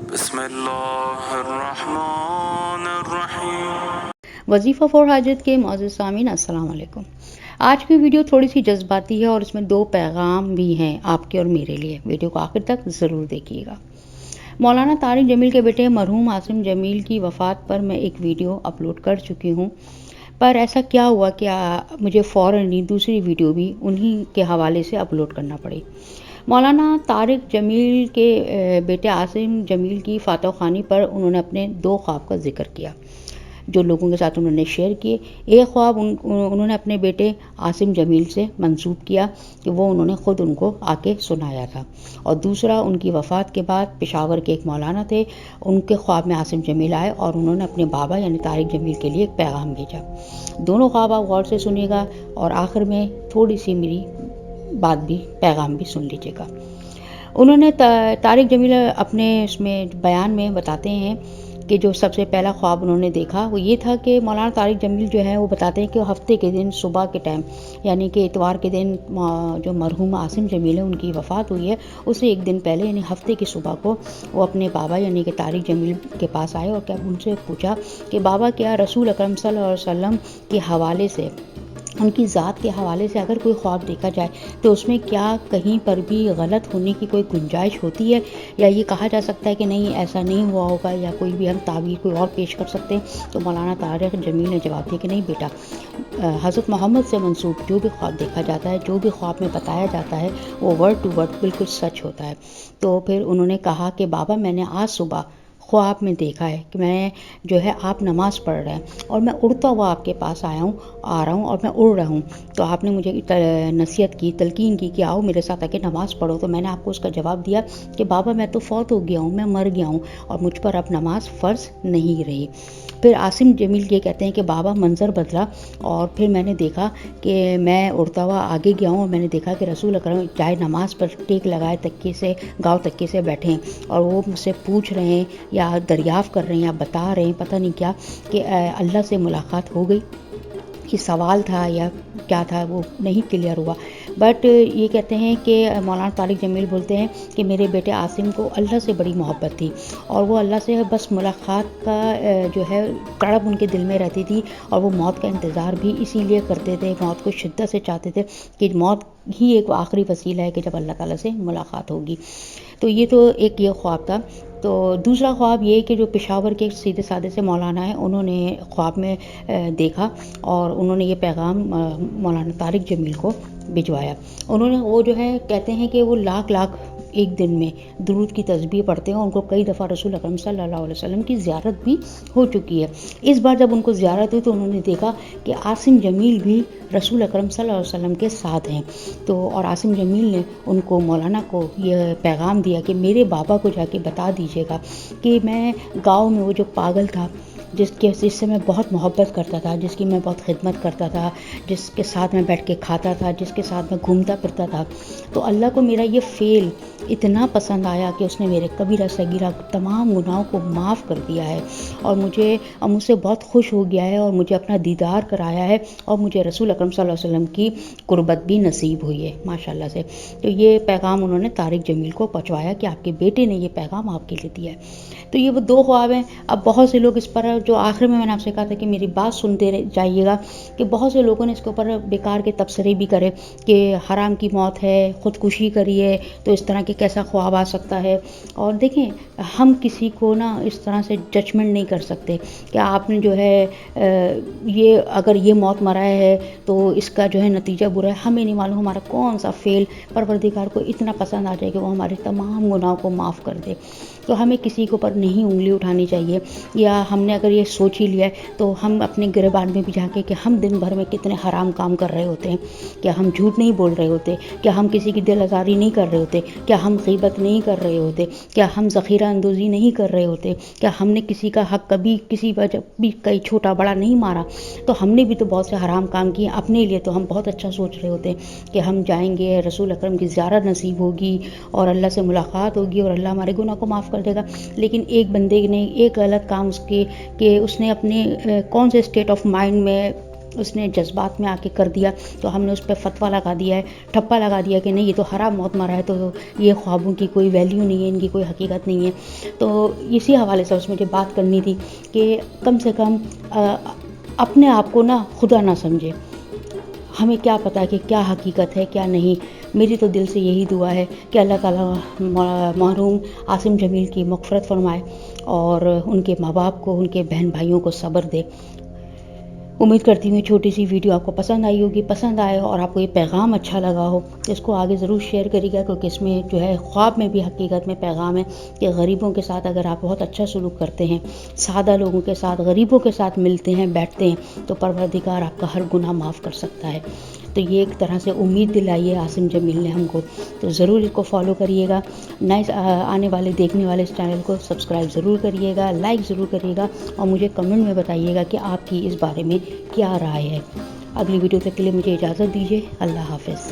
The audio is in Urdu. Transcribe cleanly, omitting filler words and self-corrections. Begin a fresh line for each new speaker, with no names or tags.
بسم اللہ الرحمن الرحیم۔
وظیفہ فور حاجت کے معزز سامعین السلام علیکم۔ آج کی ویڈیو تھوڑی سی جذباتی ہے اور اس میں 2 پیغام بھی ہیں آپ کے اور میرے لیے۔ ویڈیو کو آخر تک ضرور دیکھیے گا۔ مولانا طارق جمیل کے بیٹے مرحوم عاصم جمیل کی وفات پر میں ایک ویڈیو اپلوڈ کر چکی ہوں، پر ایسا کیا ہوا کہ مجھے فوراً دوسری ویڈیو بھی انہی کے حوالے سے اپلوڈ کرنا پڑی۔ مولانا طارق جمیل کے بیٹے عاصم جمیل کی فاتح خوانی پر انہوں نے اپنے 2 خواب کا ذکر کیا جو لوگوں کے ساتھ انہوں نے شیئر کیے۔ ایک خواب انہوں نے اپنے بیٹے عاصم جمیل سے منسوب کیا کہ وہ انہوں نے خود ان کو آ کے سنایا تھا، اور دوسرا ان کی وفات کے بعد پشاور کے ایک مولانا تھے، ان کے خواب میں عاصم جمیل آئے اور انہوں نے اپنے بابا یعنی طارق جمیل کے لیے ایک پیغام بھیجا۔ دونوں خواب آپ غور سے سنیے گا اور آخر میں تھوڑی سی میری بات بھی پیغام بھی سن لیجیے گا۔ انہوں نے طارق جمیل اپنے اس میں بیان میں بتاتے ہیں کہ جو سب سے پہلا خواب انہوں نے دیکھا وہ یہ تھا کہ مولانا طارق جمیل جو ہے وہ بتاتے ہیں کہ ہفتے کے دن صبح کے ٹائم یعنی کہ اتوار کے دن جو مرحوم عاصم جمیل ہے ان کی وفات ہوئی ہے، اسے ایک دن پہلے یعنی ہفتے کی صبح کو وہ اپنے بابا یعنی کہ طارق جمیل کے پاس آئے اور ان سے پوچھا کہ بابا کیا رسول اکرم صلی اللہ علیہ وسلم کے حوالے سے، ان کی ذات کے حوالے سے اگر کوئی خواب دیکھا جائے تو اس میں کیا کہیں پر بھی غلط ہونے کی کوئی گنجائش ہوتی ہے، یا یہ کہا جا سکتا ہے کہ نہیں ایسا نہیں ہوا ہوگا، یا کوئی بھی ہم تعبیر کوئی اور پیش کر سکتے ہیں؟ تو مولانا طارق جمیل نے جواب دیا کہ نہیں بیٹا، حضرت محمد سے منسوب جو بھی خواب دیکھا جاتا ہے، جو بھی خواب میں بتایا جاتا ہے وہ ورڈ ٹو ورڈ بالکل سچ ہوتا ہے۔ تو پھر انہوں نے کہا کہ بابا میں نے آج صبح خواب میں دیکھا ہے کہ میں جو ہے آپ نماز پڑھ رہے ہیں اور میں اڑتا ہوا آپ کے پاس آ رہا ہوں اور میں اڑ رہا ہوں، تو آپ نے مجھے نصیحت کی، تلقین کی کہ آؤ میرے ساتھ آ کے نماز پڑھو، تو میں نے آپ کو اس کا جواب دیا کہ بابا میں تو فوت ہو گیا ہوں، میں مر گیا ہوں اور مجھ پر اب نماز فرض نہیں رہی۔ پھر عاصم جمیل یہ کہتے ہیں کہ بابا منظر بدلا اور پھر میں نے دیکھا کہ میں اڑتا ہوا آگے گیا ہوں اور میں نے دیکھا کہ رسول اکرم چاہے نماز پر ٹیک لگائے تکیے سے گاؤ تکیے سے بیٹھے ہیں اور وہ مجھ سے پوچھ رہے ہیں یا دریافت کر رہے ہیں یا بتا رہے ہیں پتہ نہیں کیا کہ اللہ سے ملاقات ہو گئی۔ یہ سوال تھا یا کیا تھا وہ نہیں کلیئر ہوا، بٹ یہ کہتے ہیں کہ مولانا طارق جمیل بولتے ہیں کہ میرے بیٹے عاصم کو اللہ سے بڑی محبت تھی اور وہ اللہ سے بس ملاقات کا جو ہے تڑپ ان کے دل میں رہتی تھی، اور وہ موت کا انتظار بھی اسی لیے کرتے تھے، موت کو شدت سے چاہتے تھے کہ موت ہی ایک آخری وسیلہ ہے کہ جب اللہ تعالیٰ سے ملاقات ہوگی۔ تو یہ تو ایک یہ خواب تھا۔ تو دوسرا خواب یہ کہ جو پشاور کے سیدھے سادے سے مولانا ہیں انہوں نے خواب میں دیکھا اور انہوں نے یہ پیغام مولانا طارق جمیل کو بھجوایا۔ انہوں نے وہ جو ہے کہتے ہیں کہ وہ لاکھ ایک دن میں درود کی تسبیح پڑھتے ہیں، ان کو کئی دفعہ رسول اکرم صلی اللہ علیہ وسلم کی زیارت بھی ہو چکی ہے۔ اس بار جب ان کو زیارت ہوئی تو انہوں نے دیکھا کہ عاصم جمیل بھی رسول اکرم صلی اللہ علیہ وسلم کے ساتھ ہیں، تو اور عاصم جمیل نے ان کو مولانا کو یہ پیغام دیا کہ میرے بابا کو جا کے بتا دیجیے گا کہ میں گاؤں میں وہ جو پاگل تھا جس سے میں بہت محبت کرتا تھا، جس کی میں بہت خدمت کرتا تھا، جس کے ساتھ میں بیٹھ کے کھاتا تھا، جس کے ساتھ میں گھومتا پھرتا تھا، تو اللہ کو میرا یہ فعل اتنا پسند آیا کہ اس نے میرے کبیرہ صغیرہ تمام گناہوں کو معاف کر دیا ہے اور مجھ سے بہت خوش ہو گیا ہے اور مجھے اپنا دیدار کرایا ہے اور مجھے رسول اکرم صلی اللہ علیہ وسلم کی قربت بھی نصیب ہوئی ہے ماشاءاللہ سے۔ تو یہ پیغام انہوں نے طارق جمیل کو پہنچوایا کہ آپ کے بیٹے نے یہ پیغام آپ کے لیے دیا ہے۔ تو یہ وہ 2 خواب ہیں۔ اب بہت سے لوگ اس پر جو آخر میں نے آپ سے کہا تھا کہ میری بات سنتے جائیے گا کہ بہت سے لوگوں نے اس کے اوپر بیکار کے تبصرے بھی کرے کہ حرام کی موت ہے، خودکشی کری ہے، تو اس طرح کے کیسا خواب آ سکتا ہے۔ اور دیکھیں ہم کسی کو نا اس طرح سے ججمنٹ نہیں کر سکتے کہ آپ نے جو ہے یہ اگر یہ موت مرائے ہے تو اس کا جو ہے نتیجہ برا ہے، ہمیں نہیں معلوم ہمارا کون سا فعل پروردگار کو اتنا پسند آ جائے کہ وہ ہمارے تمام گناہوں کو معاف کر دے۔ تو ہمیں کسی کے اوپر نہیں انگلی اٹھانی چاہیے، یا ہم نے اگر یہ سوچ ہی لیا ہے تو ہم اپنے گریبان میں بھی جا کے کہ ہم دن بھر میں کتنے حرام کام کر رہے ہوتے ہیں، کیا ہم جھوٹ نہیں بول رہے ہوتے، کیا ہم کسی کی دل آزاری نہیں کر رہے ہوتے، کیا ہم غیبت نہیں کر رہے ہوتے، کیا ہم ذخیرہ اندوزی نہیں کر رہے ہوتے، کیا ہم نے کسی کا حق کبھی کسی وجہ بھی کئی چھوٹا بڑا نہیں مارا، تو ہم نے بھی تو بہت سے حرام کام کیے اپنے لیے، تو ہم بہت اچھا سوچ رہے ہوتے ہیں کہ ہم جائیں گے رسول اکرم کی زیارت نصیب ہوگی اور اللہ سے ملاقات ہوگی اور اللہ ہمارے گناہ کو معاف کر دے گا۔ لیکن ایک بندے نے ایک غلط کام کہ اس نے اپنے کون سے اسٹیٹ آف مائنڈ میں اس نے جذبات میں آ کے کر دیا تو ہم نے اس پہ فتویٰ لگا دیا ہے، ٹھپا لگا دیا کہ نہیں یہ تو حرام موت مرا ہے، تو یہ خوابوں کی کوئی ویلیو نہیں ہے، ان کی کوئی حقیقت نہیں ہے۔ تو اسی حوالے سے اس مجھے بات کرنی تھی کہ کم سے کم اپنے آپ کو نا خدا نہ سمجھے، ہمیں کیا پتہ کہ کیا حقیقت ہے کیا نہیں۔ میری تو دل سے یہی دعا ہے کہ اللہ تعالیٰ مرحوم عاصم جمیل کی مغفرت فرمائے اور ان کے ماں باپ کو، ان کے بہن بھائیوں کو صبر دے۔ امید کرتی ہوں چھوٹی سی ویڈیو آپ کو پسند آئی ہوگی، پسند آئے اور آپ کو یہ پیغام اچھا لگا ہو تو اس کو آگے ضرور شیئر کریے گا، کیونکہ اس میں جو ہے خواب میں بھی حقیقت میں پیغام ہے کہ غریبوں کے ساتھ اگر آپ بہت اچھا سلوک کرتے ہیں، سادہ لوگوں کے ساتھ، غریبوں کے ساتھ ملتے ہیں، بیٹھتے ہیں، تو پروردگار آپ کا ہر گناہ معاف کر سکتا ہے۔ تو یہ ایک طرح سے امید دلائی ہے عاصم جمیل نے ہم کو، تو ضرور اس کو فالو کریے گا۔ نئے آنے والے دیکھنے والے اس چینل کو سبسکرائب ضرور کریے گا، لائک ضرور کریے گا اور مجھے کمنٹ میں بتائیے گا کہ آپ کی اس بارے میں کیا رائے ہے۔ اگلی ویڈیو تک کے لیے مجھے اجازت دیجیے، اللہ حافظ۔